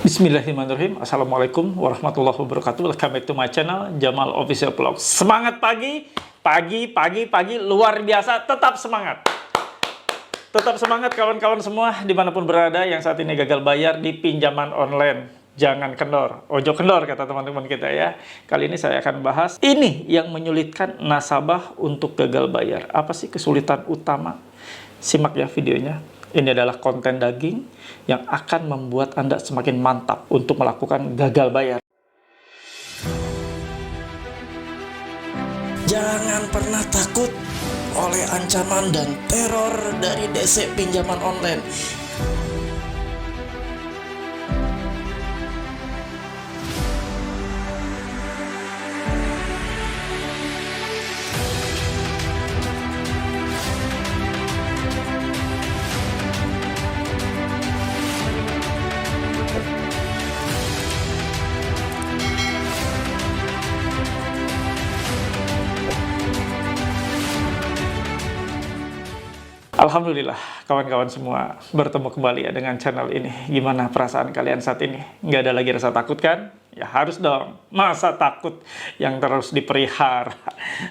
Bismillahirrahmanirrahim. Assalamualaikum warahmatullahi wabarakatuh. Welcome back to my channel, Jamal Official Vlog. Semangat pagi, pagi, luar biasa. Tetap semangat. Tetap semangat kawan-kawan semua, dimanapun berada yang saat ini gagal bayar di pinjaman online. Jangan kendor, ojo kendor kata teman-teman kita ya. Kali ini saya akan bahas ini yang menyulitkan nasabah untuk gagal bayar. Apa sih kesulitan utama? Simak ya videonya. Ini adalah konten daging yang akan membuat Anda semakin mantap untuk melakukan gagal bayar. Jangan pernah takut oleh ancaman dan teror dari DC pinjaman online. Alhamdulillah, kawan-kawan semua bertemu kembali ya dengan channel ini. Gimana perasaan kalian saat ini? Nggak ada lagi rasa takut kan? Ya harus dong. Masa takut yang terus dipelihara?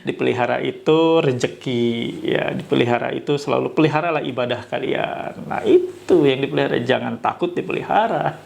Dipelihara itu rezeki, ya dipelihara itu selalu peliharalah ibadah kalian. Nah itu yang dipelihara, jangan takut dipelihara.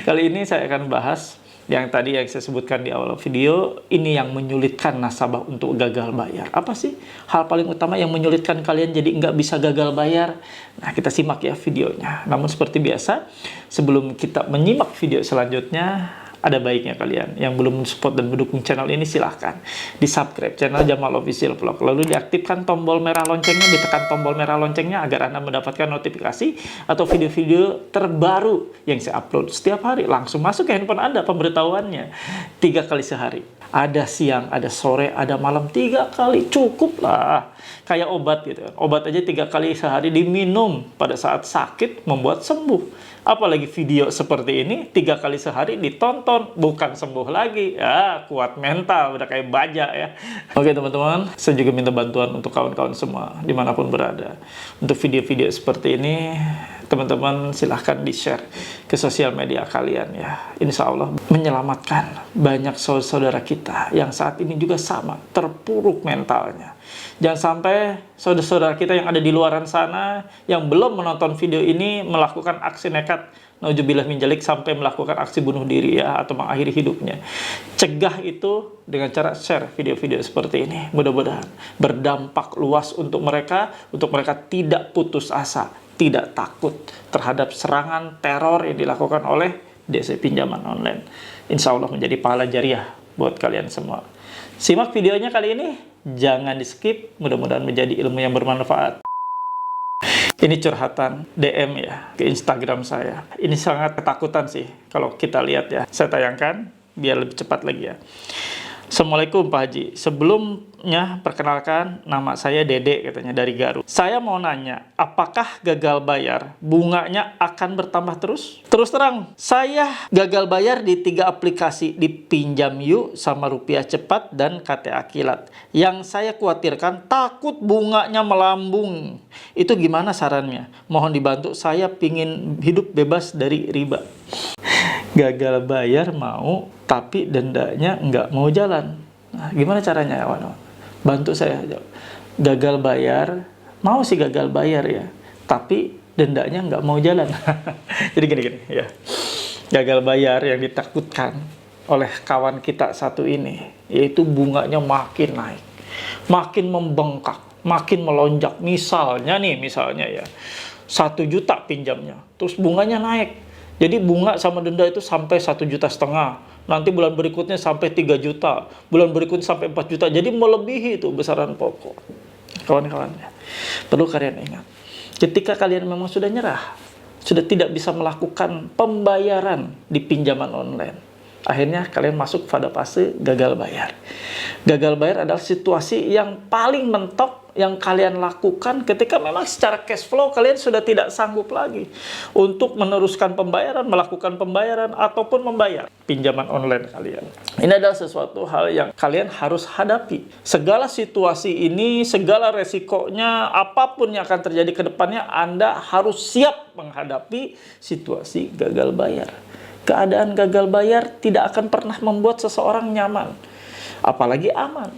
Kali ini saya akan bahas yang tadi yang saya sebutkan di awal video, ini yang menyulitkan nasabah untuk gagal bayar. Apa sih hal paling utama yang menyulitkan kalian jadi nggak bisa gagal bayar? Nah, kita simak ya videonya. Namun seperti biasa, sebelum kita menyimak video selanjutnya, ada baiknya kalian yang belum support dan mendukung channel ini silahkan di subscribe channel Jamal Official Vlog, lalu diaktifkan tombol merah loncengnya, ditekan tombol merah loncengnya agar Anda mendapatkan notifikasi atau video-video terbaru yang saya upload setiap hari langsung masuk ke handphone Anda pemberitahuannya 3 kali sehari. Ada siang, ada sore, ada malam, 3 kali cukup lah. Kayak obat gitu. Obat aja 3 kali sehari diminum pada saat sakit membuat sembuh. Apalagi video seperti ini 3 kali sehari ditonton, bukan sembuh lagi. Ya, kuat mental, udah kayak baja ya. Oke teman-teman, saya juga minta bantuan untuk kawan-kawan semua dimanapun berada. Untuk video-video seperti ini, teman-teman silahkan di-share ke sosial media kalian ya. Insya Allah menyelamatkan banyak saudara kita yang saat ini juga sama, terpuruk mentalnya. Jangan sampai saudara-saudara kita yang ada di luaran sana yang belum menonton video ini melakukan aksi nekat, nauzubillah min dzalik, sampai melakukan aksi bunuh diri ya, atau mengakhiri hidupnya. Cegah itu dengan cara share video-video seperti ini. Mudah-mudahan berdampak luas untuk mereka tidak putus asa, tidak takut terhadap serangan teror yang dilakukan oleh DC pinjaman online. Insya Allah menjadi pahala jariah buat kalian semua. Simak videonya kali ini, jangan di skip, mudah-mudahan menjadi ilmu yang bermanfaat. Ini curhatan DM ya ke Instagram saya. Ini sangat ketakutan sih kalau kita lihat ya. Saya tayangkan biar lebih cepat lagi ya. Assalamualaikum Pak Haji. Sebelumnya perkenalkan, nama saya Dede katanya dari Garut. Saya mau nanya, apakah gagal bayar bunganya akan bertambah terus? Terus terang, saya gagal bayar di 3 aplikasi, di Pinjam Yuk sama Rupiah Cepat dan KTA Kilat. Yang saya khawatirkan takut bunganya melambung. Itu gimana sarannya? Mohon dibantu, saya pingin hidup bebas dari riba. Gagal bayar mau, tapi dendanya nggak mau jalan. Nah, gimana caranya ya, Wano? Bantu saya. Gagal bayar, mau sih gagal bayar ya, tapi dendanya nggak mau jalan. Jadi gini ya. Gagal bayar yang ditakutkan oleh kawan kita satu ini, yaitu bunganya makin naik, makin membengkak, makin melonjak. Misalnya ya, 1 juta pinjamnya, terus bunganya naik. Jadi bunga sama denda itu sampai 1,5 juta. Nanti bulan berikutnya sampai 3 juta. Bulan berikutnya sampai 4 juta. Jadi melebihi itu besaran pokok. Kawan-kawan, perlu kalian ingat. Ketika kalian memang sudah nyerah, sudah tidak bisa melakukan pembayaran di pinjaman online, akhirnya kalian masuk pada fase gagal bayar. Gagal bayar adalah situasi yang paling mentok yang kalian lakukan ketika memang secara cash flow kalian sudah tidak sanggup lagi untuk meneruskan pembayaran, melakukan pembayaran, ataupun membayar pinjaman online kalian. Ini adalah sesuatu hal yang kalian harus hadapi. Segala situasi ini, segala resikonya, apapun yang akan terjadi ke depannya, Anda harus siap menghadapi situasi gagal bayar. Keadaan gagal bayar tidak akan pernah membuat seseorang nyaman, apalagi aman.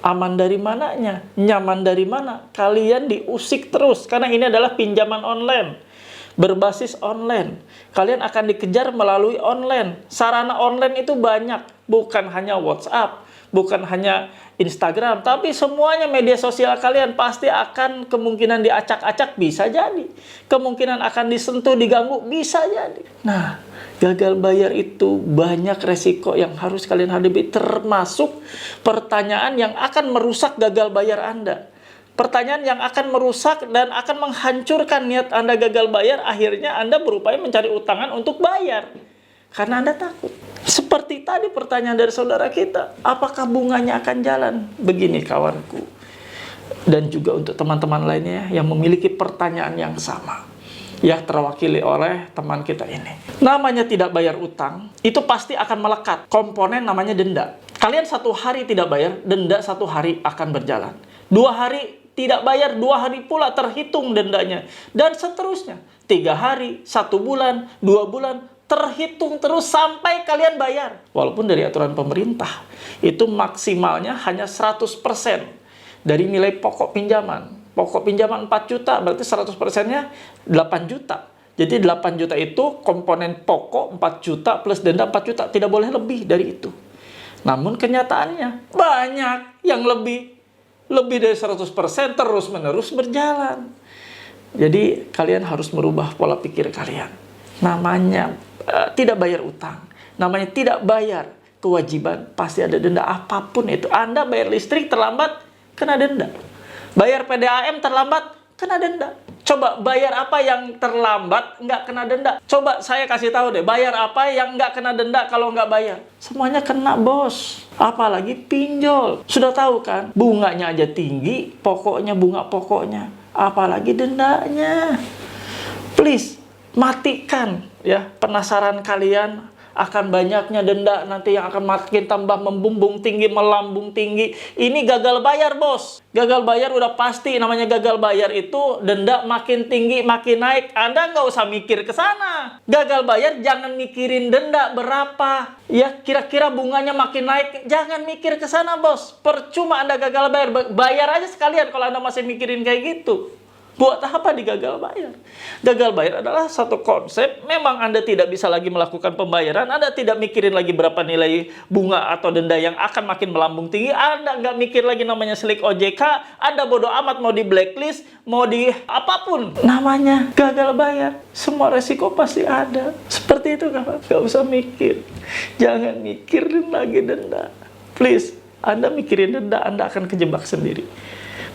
Aman dari mananya? Nyaman dari mana? Kalian diusik terus, karena ini adalah pinjaman online, berbasis online. Kalian akan dikejar melalui online. Sarana online itu banyak, bukan hanya WhatsApp, bukan hanya Instagram, tapi semuanya media sosial kalian pasti akan kemungkinan diacak-acak, bisa jadi. Kemungkinan akan disentuh, diganggu, bisa jadi. Nah, gagal bayar itu banyak resiko yang harus kalian hadapi, termasuk pertanyaan yang akan merusak gagal bayar Anda. Pertanyaan yang akan merusak dan akan menghancurkan niat Anda gagal bayar, akhirnya Anda berupaya mencari utangan untuk bayar. Karena Anda takut. Seperti tadi pertanyaan dari saudara kita, apakah bunganya akan jalan? Begini kawanku, dan juga untuk teman-teman lainnya yang memiliki pertanyaan yang sama, ya terwakili oleh teman kita ini. Namanya tidak bayar utang, itu pasti akan melekat. Komponen namanya denda. Kalian 1 hari tidak bayar, denda 1 hari akan berjalan. 2 hari tidak bayar, 2 hari pula terhitung dendanya. Dan seterusnya. 3 hari, 1 bulan, 2 bulan, terhitung terus sampai kalian bayar. Walaupun dari aturan pemerintah, itu maksimalnya hanya 100% dari nilai pokok pinjaman. Pokok pinjaman 4 juta, berarti 100%-nya 8 juta. Jadi 8 juta itu komponen pokok 4 juta plus denda 4 juta. Tidak boleh lebih dari itu. Namun kenyataannya banyak yang lebih dari 100% terus-menerus berjalan. Jadi kalian harus merubah pola pikir kalian. Namanya tidak bayar utang, namanya tidak bayar kewajiban, pasti ada denda apapun itu. Anda bayar listrik terlambat, kena denda. Bayar PDAM terlambat, kena denda. Coba bayar apa yang terlambat nggak kena denda? Coba saya kasih tahu deh, bayar apa yang nggak kena denda kalau nggak bayar? Semuanya kena, bos. Apalagi pinjol. Sudah tahu kan, bunganya aja tinggi, pokoknya bunga pokoknya. Apalagi dendanya. Please, matikan ya penasaran kalian akan banyaknya denda nanti yang akan makin tambah membumbung tinggi, melambung tinggi. Ini gagal bayar, bos. Gagal bayar udah pasti. Namanya gagal bayar itu denda makin tinggi, makin naik. Anda nggak usah mikir ke sana. Gagal bayar jangan mikirin denda berapa. Ya, kira-kira bunganya makin naik. Jangan mikir ke sana, bos. Percuma Anda gagal bayar. Bayar aja sekalian kalau Anda masih mikirin kayak gitu. Buat apa digagal bayar? Gagal bayar adalah satu konsep. Memang Anda tidak bisa lagi melakukan pembayaran. Anda tidak mikirin lagi berapa nilai bunga atau denda yang akan makin melambung tinggi. Anda nggak mikir lagi namanya slik OJK. Anda bodoh amat mau di blacklist, mau di apapun. Namanya gagal bayar. Semua resiko pasti ada. Seperti itu, kawan. Nggak usah mikir. Jangan mikirin lagi denda. Please, Anda mikirin denda, Anda akan kejebak sendiri.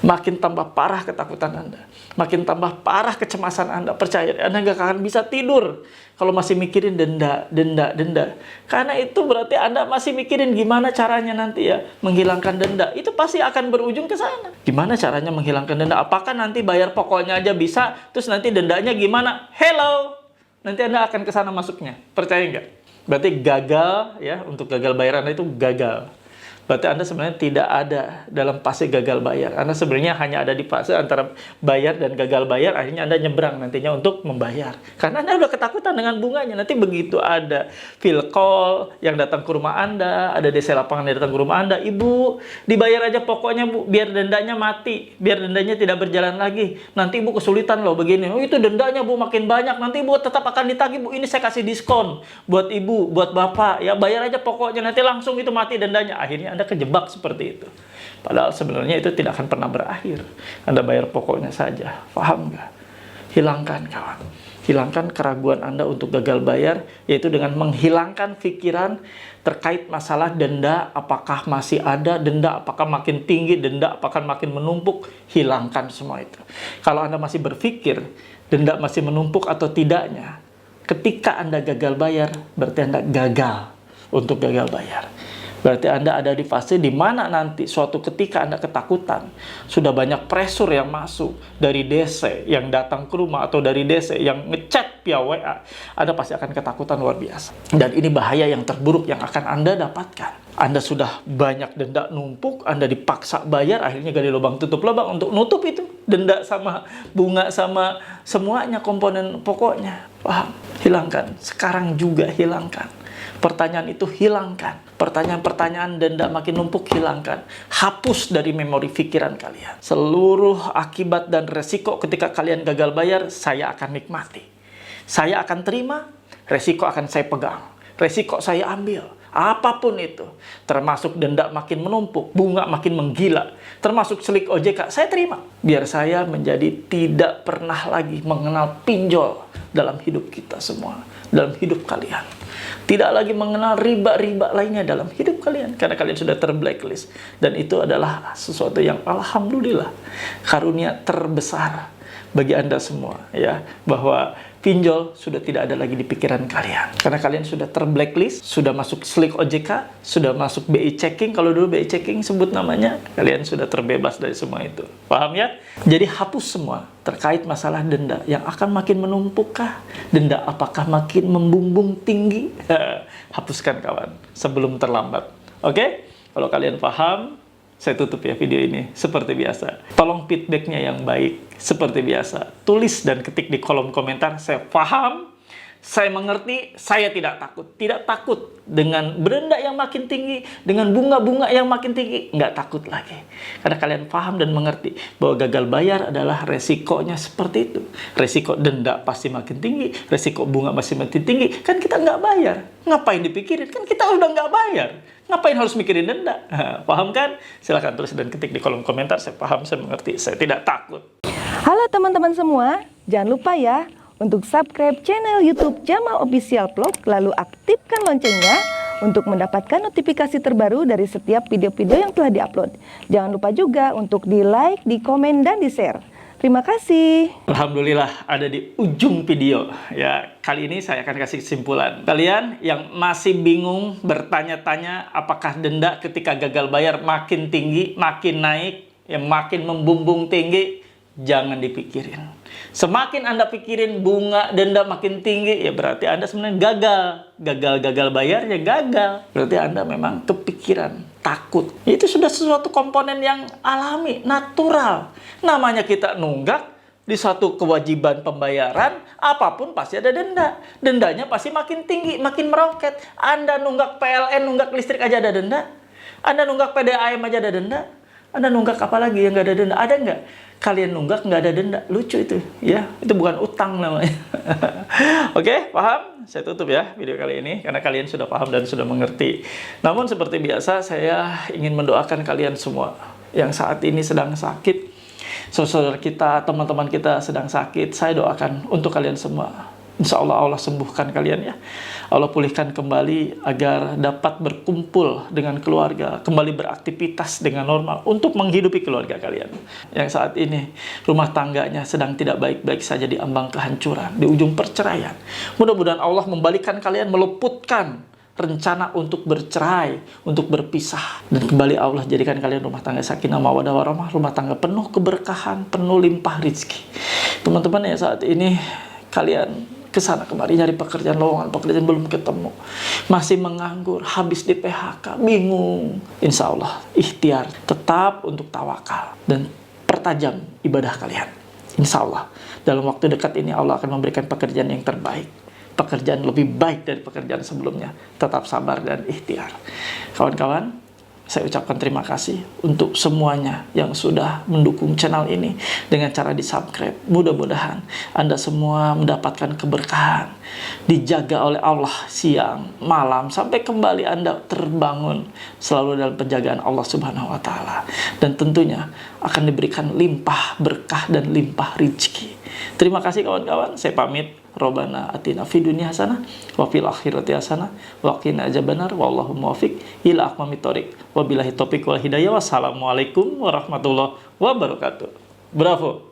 Makin tambah parah ketakutan Anda. Makin tambah parah kecemasan Anda. Percaya, Anda nggak akan bisa tidur kalau masih mikirin denda. Karena itu berarti Anda masih mikirin gimana caranya nanti ya menghilangkan denda. Itu pasti akan berujung ke sana. Gimana caranya menghilangkan denda? Apakah nanti bayar pokoknya aja bisa, terus nanti dendanya gimana? Hello! Nanti Anda akan ke sana masuknya. Percaya nggak? Berarti gagal ya, untuk gagal bayar Anda itu gagal. Berarti Anda sebenarnya tidak ada dalam fase gagal bayar. Anda sebenarnya hanya ada di fase antara bayar dan gagal bayar. Akhirnya Anda nyebrang nantinya untuk membayar. Karena Anda udah ketakutan dengan bunganya. Nanti begitu ada field call yang datang ke rumah Anda, ada DC lapangan yang datang ke rumah Anda, Ibu, dibayar aja pokoknya, Bu, biar dendanya mati, biar dendanya tidak berjalan lagi. Nanti Ibu kesulitan loh begini. Oh, itu dendanya, Bu, makin banyak. Nanti Ibu tetap akan ditagih, Bu. Ini saya kasih diskon buat Ibu, buat Bapak. Ya, bayar aja pokoknya. Nanti langsung itu mati dendanya. Akhirnya Anda kejebak seperti itu. Padahal sebenarnya itu tidak akan pernah berakhir. Anda bayar pokoknya saja. Paham nggak? Hilangkan, kawan. Hilangkan keraguan Anda untuk gagal bayar, yaitu dengan menghilangkan pikiran terkait masalah denda. Apakah masih ada denda? Apakah makin tinggi denda? Apakah makin menumpuk? Hilangkan semua itu. Kalau Anda masih berpikir denda masih menumpuk atau tidaknya, ketika Anda gagal bayar, berarti Anda gagal untuk gagal bayar. Berarti Anda ada di fase di mana nanti suatu ketika Anda ketakutan, sudah banyak pressure yang masuk dari DC yang datang ke rumah atau dari DC yang ngechat via WA, Anda pasti akan ketakutan luar biasa. Dan ini bahaya yang terburuk yang akan Anda dapatkan. Anda sudah banyak denda numpuk, Anda dipaksa bayar, akhirnya gali lubang tutup lubang untuk nutup itu denda sama bunga sama semuanya komponen pokoknya. Paham? Hilangkan. Sekarang juga hilangkan. Pertanyaan itu hilangkan. Pertanyaan-pertanyaan denda makin numpuk hilangkan. Hapus dari memori pikiran kalian. Seluruh akibat dan resiko ketika kalian gagal bayar, saya akan nikmati. Saya akan terima, resiko akan saya pegang. Resiko saya ambil. Apapun itu. Termasuk denda makin menumpuk, bunga makin menggila. Termasuk selik OJK, saya terima. Biar saya menjadi tidak pernah lagi mengenal pinjol dalam hidup kita semua. Dalam hidup kalian. Tidak lagi mengenal riba-riba lainnya dalam hidup kalian. Karena kalian sudah terblacklist. Dan itu adalah sesuatu yang alhamdulillah. Karunia terbesar bagi Anda semua. Ya, bahwa pinjol sudah tidak ada lagi di pikiran kalian. Karena kalian sudah terblacklist, sudah masuk slik OJK, sudah masuk BI checking. Kalau dulu BI checking sebut namanya, kalian sudah terbebas dari semua itu. Paham ya? Jadi hapus semua terkait masalah denda yang akan makin menumpukkah? Denda apakah makin membumbung tinggi? Hapuskan kawan, sebelum terlambat. Oke? Kalau kalian paham, saya tutup ya video ini seperti biasa. Tolong feedbacknya yang baik seperti biasa. Tulis dan ketik di kolom komentar. Saya paham, saya mengerti, saya tidak takut. Tidak takut dengan denda yang makin tinggi, dengan bunga-bunga yang makin tinggi. Nggak takut lagi. Karena kalian paham dan mengerti bahwa gagal bayar adalah resikonya seperti itu. Resiko denda pasti makin tinggi, resiko bunga masih makin tinggi. Kan kita nggak bayar. Ngapain dipikirin? Kan kita udah nggak bayar. Ngapain harus mikirin denda? Paham kan? Silahkan tulis dan ketik di kolom komentar. Saya paham, saya mengerti, saya tidak takut. Halo teman-teman semua, jangan lupa ya untuk subscribe channel YouTube Jamal Official Vlog, lalu aktifkan loncengnya untuk mendapatkan notifikasi terbaru dari setiap video-video yang telah diupload. Jangan lupa juga untuk di like, di komen, dan di share. Terima kasih. Alhamdulillah ada di ujung video. Ya, kali ini saya akan kasih kesimpulan. Kalian yang masih bingung bertanya-tanya apakah denda ketika gagal bayar makin tinggi, makin naik, ya makin membumbung tinggi, jangan dipikirin. Semakin Anda pikirin bunga denda makin tinggi, ya berarti Anda sebenarnya gagal bayar, ya gagal. Berarti Anda memang kepikiran, takut. Itu sudah sesuatu komponen yang alami, natural. Namanya kita nunggak di suatu kewajiban pembayaran, apapun pasti ada denda. Dendanya pasti makin tinggi, makin meroket. Anda nunggak PLN, nunggak listrik aja ada denda. Anda nunggak PDAM aja ada denda. Anda nunggak apa lagi yang nggak ada denda? Ada nggak? Kalian nunggak nggak ada denda. Lucu itu, ya. Itu bukan utang namanya. Oke, paham? Saya tutup ya video kali ini karena kalian sudah paham dan sudah mengerti. Namun seperti biasa, saya ingin mendoakan kalian semua yang saat ini sedang sakit. Saudara kita, teman-teman kita sedang sakit. Saya doakan untuk kalian semua. Insya Allah Allah sembuhkan kalian ya. Allah pulihkan kembali agar dapat berkumpul dengan keluarga, kembali beraktivitas dengan normal untuk menghidupi keluarga kalian. Yang saat ini rumah tangganya sedang tidak baik-baik saja, di ambang kehancuran, di ujung perceraian. Mudah-mudahan Allah membalikan kalian, meluputkan rencana untuk bercerai, untuk berpisah. Dan kembali Allah jadikan kalian rumah tangga sakinah mawaddah warahmah, rumah tangga penuh keberkahan, penuh limpah rezeki. Teman-teman ya, saat ini kalian kesana kemari nyari pekerjaan, lowongan pekerjaan belum ketemu, masih menganggur, habis di PHK, bingung. Insya Allah ikhtiar tetap untuk tawakal dan pertajam ibadah kalian. Insya Allah dalam waktu dekat ini Allah akan memberikan pekerjaan yang terbaik, pekerjaan lebih baik dari pekerjaan sebelumnya. Tetap sabar dan ikhtiar. Kawan-kawan, saya ucapkan terima kasih untuk semuanya yang sudah mendukung channel ini dengan cara di-subscribe. Mudah-mudahan Anda semua mendapatkan keberkahan, dijaga oleh Allah siang, malam, sampai kembali Anda terbangun selalu dalam penjagaan Allah Subhanahu wa Ta'ala. Dan tentunya akan diberikan limpah berkah dan limpah rezeki. Terima kasih kawan-kawan, saya pamit. Robbana atina fid dunya hasanah wa fil akhirati hasanah wa qina adzabannar wallahu muwaffiq ila aqwamit thoriq. Wabillahi taufiq wal hidayah. Wassalamualaikum warahmatullahi wabarakatuh. Bravo.